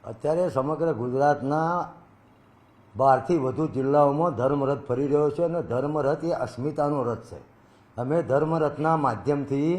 અત્યારે સમગ્ર ગુજરાતના 12થી વધુ જિલ્લાઓમાં ધર્મરથ ફરી રહ્યો છે અને ધર્મરથ એ અસ્મિતાનો રથ છે. અમે ધર્મરથના માધ્યમથી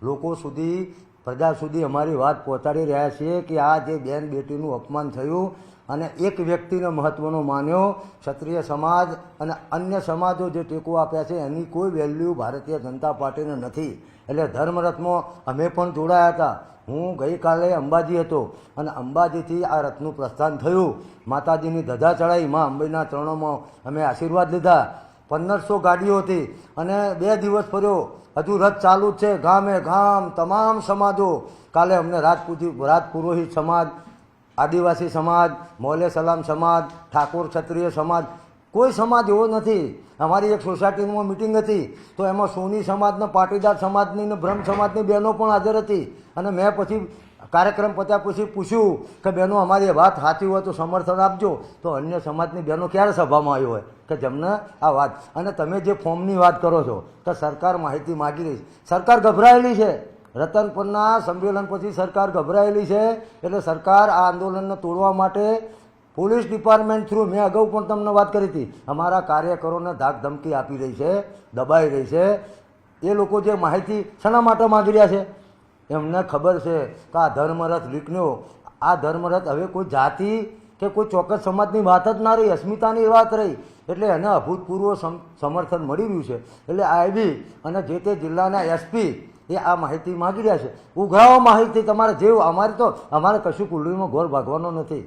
લોકો સુધી, પ્રજા સુધી અમારી વાત પહોંચાડી રહ્યા છીએ કે આ જે બેન બેટીનું અપમાન થયું અને એક વ્યક્તિને મહત્ત્વનો માન્યો, ક્ષત્રિય સમાજ અને અન્ય સમાજો જે ટેકો આપ્યા છે એની કોઈ વેલ્યુ ભારતીય જનતા પાર્ટીને નથી. એટલે ધર્મરથમાં અમે પણ જોડાયા હતા. હું ગઈકાલે અંબાજી હતો અને અંબાજીથી આ રથનું પ્રસ્થાન થયું. માતાજીની ધજા ચડાવી, મા અંબેના ચરણોમાં અમે આશીર્વાદ લીધા. 1500 ગાડીઓ હતી અને 2 દિવસ ફર્યો. હજુ રથ ચાલુ જ છે. ગામે ગામ તમામ સમાજો, કાલે અમને રાજપુરોહિત સમાજ, આદિવાસી સમાજ, મોલે સલામ સમાજ, ઠાકોર ક્ષત્રિય સમાજ, કોઈ સમાજ એવો નથી. અમારી એક સોસાયટીમાં મિટિંગ હતી તો એમાં સોની સમાજના, પાટીદાર સમાજની ને બ્રહ્મ સમાજની બહેનો પણ હાજર હતી. અને મેં પછી કાર્યક્રમ પત્યા પછી પૂછ્યું કે બહેનો અમારી વાત સાચી હોય તો સમર્થન આપજો. તો અન્ય સમાજની બહેનો ક્યારે સભામાં આવી હોય કે જેમને આ વાત. અને તમે જે ફોર્મની વાત કરો છો કે સરકાર માહિતી માગી રહી છે, સરકાર ગભરાયેલી છે. રતનપુરના સંમેલન પછી સરકાર ગભરાયેલી છે. એટલે સરકાર આ આંદોલનને તોડવા માટે પોલીસ ડિપાર્ટમેન્ટ થ્રુ, મેં અગાઉ પણ તમને વાત કરી હતી, અમારા કાર્યકરોને ધાક ધમકી આપી રહી છે, દબાઈ રહી છે. એ લોકો જે માહિતી શાના માટે માગી રહ્યા છે? એમને ખબર છે કે આ ધર્મરથ નીકળ્યો, આ ધર્મરથ હવે કોઈ જાતિ કે કોઈ ચોક્કસ સમાજની વાત જ ના રહી, અસ્મિતાની વાત રહી. એટલે એને અભૂતપૂર્વ સમર્થન મળી રહ્યું છે. એટલે આઈબી અને જે તે જિલ્લાના એસપી એ આ માહિતી માગી રહ્યા છે. ઉઘરાવો માહિતી તમારે જેવું. અમારે કશું કુંડળીમાં ગોળ ભાગવાનો નથી.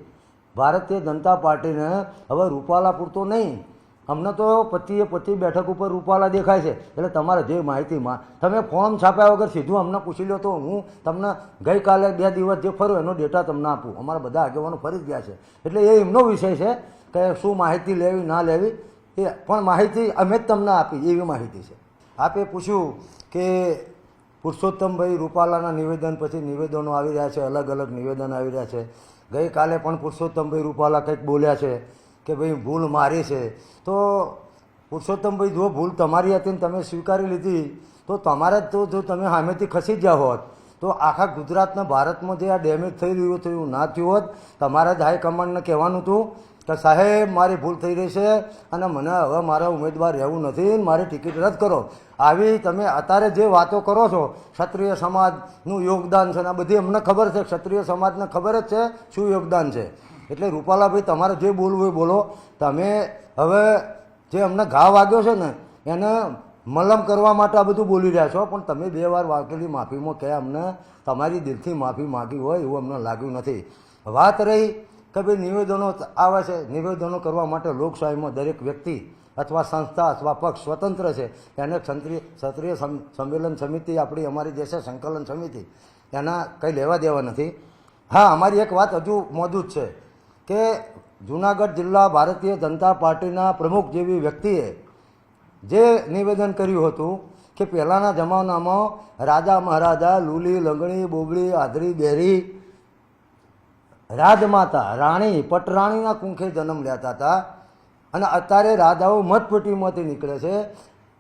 ભારતીય જનતા પાર્ટીને હવે રૂપાલા પૂરતો નહીં, અમને તો 25 બેઠક ઉપર રૂપાલા દેખાય છે. એટલે તમારે જે માહિતીમાં તમે ફોર્મ છાપ્યા વગર સીધું અમને પૂછી લો તો હું તમને ગઈકાલે 2 દિવસ જે ફર્યો એનો ડેટા તમને આપું. અમારા બધા આગેવાનો ફરી જ ગયા છે. એટલે એ એમનો વિષય છે કે શું માહિતી લેવી ના લેવી, એ પણ માહિતી અમે જ તમને આપી એવી માહિતી છે. આપે પૂછ્યું કે પુરુષોત્તમભાઈ રૂપાલાના નિવેદન પછી નિવેદનો આવી રહ્યા છે, અલગ અલગ નિવેદન આવી રહ્યા છે. ગઈકાલે પણ પુરુષોત્તમભાઈ રૂપાલા કંઈક બોલ્યા છે કે ભાઈ ભૂલ મારી છે. તો પુરુષોત્તમભાઈ, જો ભૂલ તમારી હતી ને તમે સ્વીકારી લીધી તો તમારે તો જો તમે સામેથી ખસી ગયા હોત તો આખા ગુજરાતના, ભારતમાં જે આ ડેમેજ થઈ રહ્યું હતું એવું ના થયું હોત. તમારે જ હાઈકમાન્ડને કહેવાનું હતું કે સાહેબ મારી ભૂલ થઈ રહી છે અને મને હવે મારા ઉમેદવાર રહેવું નથી, મારી ટિકિટ રદ કરો. આવી તમે અત્યારે જે વાતો કરો છો, ક્ષત્રિય સમાજનું યોગદાન છે ને આ બધી અમને ખબર છે, ક્ષત્રિય સમાજને ખબર જ છે શું યોગદાન છે. એટલે રૂપાલાભાઈ, તમારે જે બોલવું એ બોલો. તમે હવે જે અમને ઘા વાગ્યો છે ને એને મલમ કરવા માટે આ બધું બોલી રહ્યા છો, પણ તમે 2 વાર વાગેલી માફીમાં કે અમને તમારી દિલથી માફી માગી હોય એવું અમને લાગ્યું નથી. વાત રહી કે ભાઈ નિવેદનો આવે છે, નિવેદનો કરવા માટે લોકશાહીમાં દરેક વ્યક્તિ અથવા સંસ્થા અથવા પક્ષ સ્વતંત્ર છે. એને ક્ષત્રિય સંમેલન સમિતિ, આપણી અમારી જે છે સંકલન સમિતિ, એના કંઈ લેવા દેવા નથી. હા, અમારી એક વાત હજુ મોજૂદ છે કે જૂનાગઢ જિલ્લા ભારતીય જનતા પાર્ટીના પ્રમુખ જેવી વ્યક્તિએ જે નિવેદન કર્યું હતું કે પહેલાંના જમાનામાં રાજા મહારાજા, લૂલી, લંગણી, બોગડી, આધરી, બેરી, રાજમાતા, રાણી, પટરાણીના કુંખે જન્મ લેતા હતા અને અત્યારે રાજાઓ મતપેટીમાંથી નીકળે છે.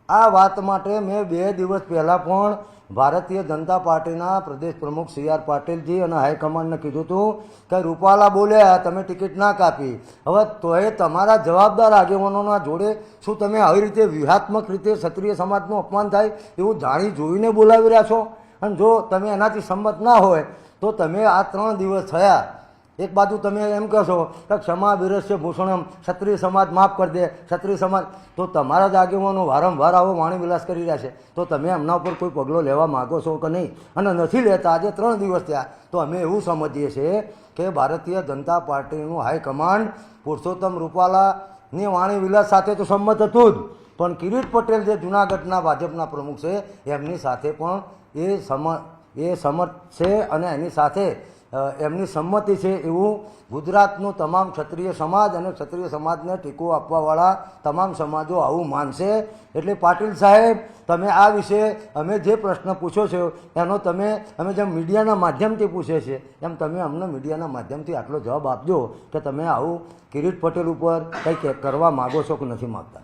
આ વાત માટે મેં 2 દિવસ પહેલાં પણ ભારતીય જનતા પાર્ટીના પ્રદેશ પ્રમુખ CR પાટીલજી અને હાઈકમાન્ડને કીધું હતું કે રૂપાલા બોલ્યા, તમે ટિકિટ ના કાપી. હવે તોય તમારા જવાબદાર આગેવાનોના જોડે શું તમે આવી રીતે વ્યૂહાત્મક રીતે ક્ષત્રિય સમાજનું અપમાન થાય એવું જાણી જોઈને બોલાવી રહ્યા છો? અને જો તમે એનાથી સંમત ના હોય તો તમે આ 3 દિવસ થયા, એક બાજુ તમે એમ કહો છો કે ક્ષમા વિરસ્ય ભૂષણમ, ક્ષત્રિય સમાજ માફ કરી દે, ક્ષત્રિય સમાજ, તો તમારા જ આગેવાનો વારંવાર આવો વાણી વિલાસ કરી રહ્યા છે. તો તમે એમના ઉપર કોઈ પગલો લેવા માગો છો કે નહીં? અને નથી લેતા. આજે 3 દિવસ થયા. તો અમે એવું સમજીએ છીએ કે ભારતીય જનતા પાર્ટીનું હાઈકમાન્ડ પુરુષોત્તમ રૂપાલાની વાણી વિલાસ સાથે તો સંમત હતું જ, પણ કિરીટ પટેલ જે જૂનાગઢના ભાજપના પ્રમુખ છે એમની સાથે પણ એ સમર્થ છે અને એની સાથે એમની સંમતિ છે એવું ગુજરાતનું તમામ ક્ષત્રિય સમાજ અને ક્ષત્રિય સમાજને ટેકો આપવાવાળા તમામ સમાજો આવું માનશે. એટલે પાટીલ સાહેબ, તમે આ વિશે અમે જે પ્રશ્ન પૂછ્યો છે એનો અમે જેમ મીડિયાના માધ્યમથી પૂછે છે એમ તમે અમને મીડિયાના માધ્યમથી આટલો જવાબ આપજો કે તમે આવું કિરીટ પટેલ ઉપર કંઈક કરવા માગો છો કે નથી માગતા.